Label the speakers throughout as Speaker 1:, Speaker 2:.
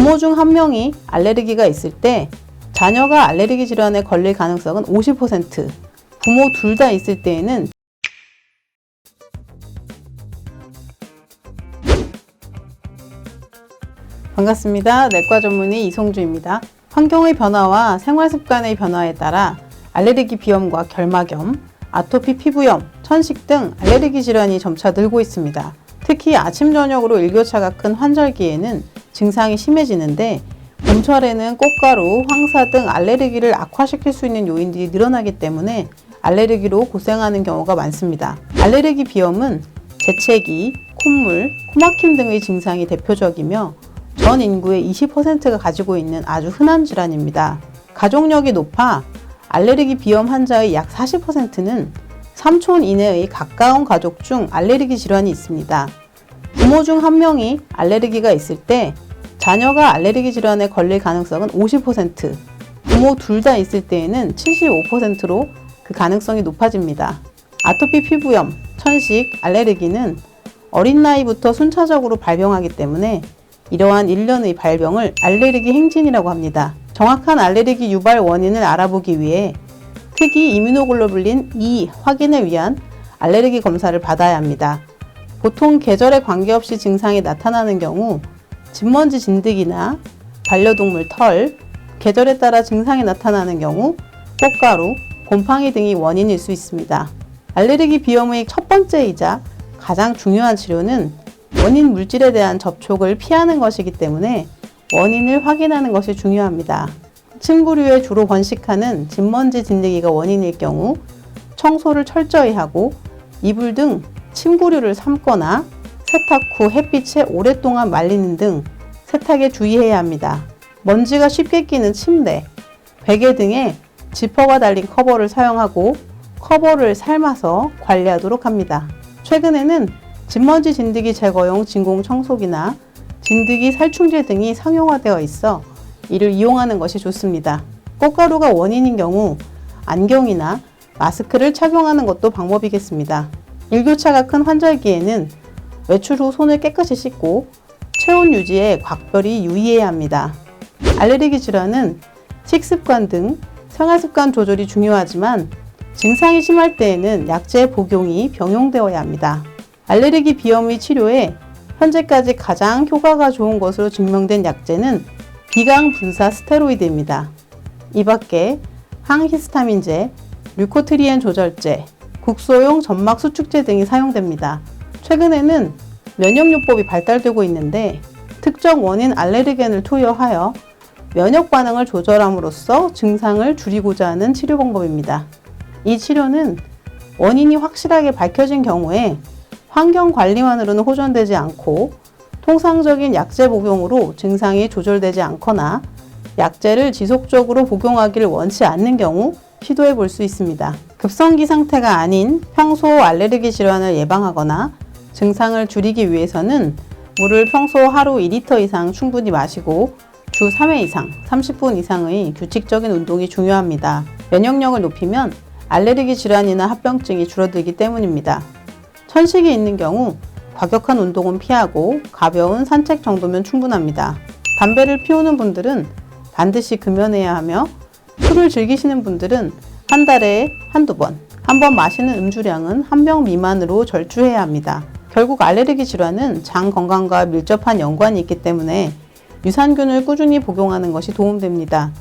Speaker 1: 부모 중 한 명이 알레르기가 있을 때 자녀가 알레르기 질환에 걸릴 가능성은 50%, 부모 둘 다 있을 때에는 반갑습니다. 내과 전문의 이송주입니다. 환경의 변화와 생활 습관의 변화에 따라 알레르기 비염과 결막염, 아토피 피부염, 천식 등 알레르기 질환이 점차 늘고 있습니다. 특히 아침 저녁으로 일교차가 큰 환절기에는 증상이 심해지는데 봄철에는 꽃가루, 황사 등 알레르기를 악화시킬 수 있는 요인들이 늘어나기 때문에 알레르기로 고생하는 경우가 많습니다. 알레르기 비염은 재채기, 콧물, 코막힘 등의 증상이 대표적이며 전 인구의 20%가 가지고 있는 아주 흔한 질환입니다. 가족력이 높아 알레르기 비염 환자의 약 40%는 3촌 이내의 가까운 가족 중 알레르기 질환이 있습니다. 부모 중 한 명이 알레르기가 있을 때 자녀가 알레르기 질환에 걸릴 가능성은 50%, 부모 둘 다 있을 때에는 75%로 그 가능성이 높아집니다. 아토피 피부염, 천식, 알레르기는 어린 나이부터 순차적으로 발병하기 때문에 이러한 일련의 발병을 알레르기 행진이라고 합니다. 정확한 알레르기 유발 원인을 알아보기 위해 특이 이뮤노글로불린 E 확인을 위한 알레르기 검사를 받아야 합니다. 보통 계절에 관계없이 증상이 나타나는 경우 진먼지 진드기나 반려동물 털, 계절에 따라 증상이 나타나는 경우 꽃가루, 곰팡이 등이 원인일 수 있습니다. 알레르기 비염의 첫 번째이자 가장 중요한 치료는 원인 물질에 대한 접촉을 피하는 것이기 때문에 원인을 확인하는 것이 중요합니다. 침구류에 주로 번식하는 진먼지 진드기가 원인일 경우 청소를 철저히 하고 이불 등 침구류를 삶거나 세탁 후 햇빛에 오랫동안 말리는 등 세탁에 주의해야 합니다. 먼지가 쉽게 끼는 침대, 베개 등에 지퍼가 달린 커버를 사용하고 커버를 삶아서 관리하도록 합니다. 최근에는 진먼지 진드기 제거용 진공 청소기나 진드기 살충제 등이 상용화되어 있어 이를 이용하는 것이 좋습니다. 꽃가루가 원인인 경우 안경이나 마스크를 착용하는 것도 방법이겠습니다. 일교차가 큰 환절기에는 외출 후 손을 깨끗이 씻고 체온 유지에 각별히 유의해야 합니다. 알레르기 질환은 식습관 등 생활습관 조절이 중요하지만 증상이 심할 때에는 약제 복용이 병용되어야 합니다. 알레르기 비염의 치료에 현재까지 가장 효과가 좋은 것으로 증명된 약제는 비강 분사 스테로이드입니다. 이 밖에 항히스타민제, 류코트리엔 조절제, 국소용 점막 수축제 등이 사용됩니다. 최근에는 면역요법이 발달되고 있는데 특정 원인 알레르겐을 투여하여 면역 반응을 조절함으로써 증상을 줄이고자 하는 치료 방법입니다. 이 치료는 원인이 확실하게 밝혀진 경우에 환경 관리만으로는 호전되지 않고 통상적인 약제 복용으로 증상이 조절되지 않거나 약제를 지속적으로 복용하기를 원치 않는 경우 시도해 볼 수 있습니다. 급성기 상태가 아닌 평소 알레르기 질환을 예방하거나 증상을 줄이기 위해서는 물을 평소 하루 2리터 이상 충분히 마시고 주 3회 이상 30분 이상의 규칙적인 운동이 중요합니다. 면역력을 높이면 알레르기 질환이나 합병증이 줄어들기 때문입니다. 천식이 있는 경우 과격한 운동은 피하고 가벼운 산책 정도면 충분합니다. 담배를 피우는 분들은 반드시 금연해야 하며 술을 즐기시는 분들은 한 달에 한두 번, 한 번 마시는 음주량은 한 병 미만으로 절주해야 합니다. 결국 알레르기 질환은 장 건강과 밀접한 연관이 있기 때문에 유산균을 꾸준히 복용하는 것이 도움됩니다.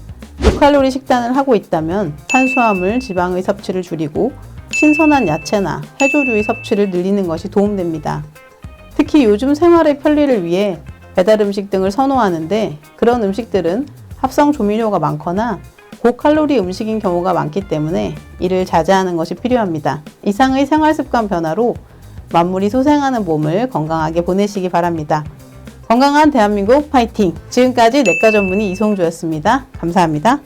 Speaker 1: 고칼로리 식단을 하고 있다면 탄수화물, 지방의 섭취를 줄이고 신선한 야채나 해조류의 섭취를 늘리는 것이 도움됩니다. 특히 요즘 생활의 편리를 위해 배달 음식 등을 선호하는데 그런 음식들은 합성 조미료가 많거나 고칼로리 음식인 경우가 많기 때문에 이를 자제하는 것이 필요합니다. 이상의 생활습관 변화로 만물이 소생하는 봄을 건강하게 보내시기 바랍니다. 건강한 대한민국 파이팅! 지금까지 내과 전문의 이송주였습니다. 감사합니다.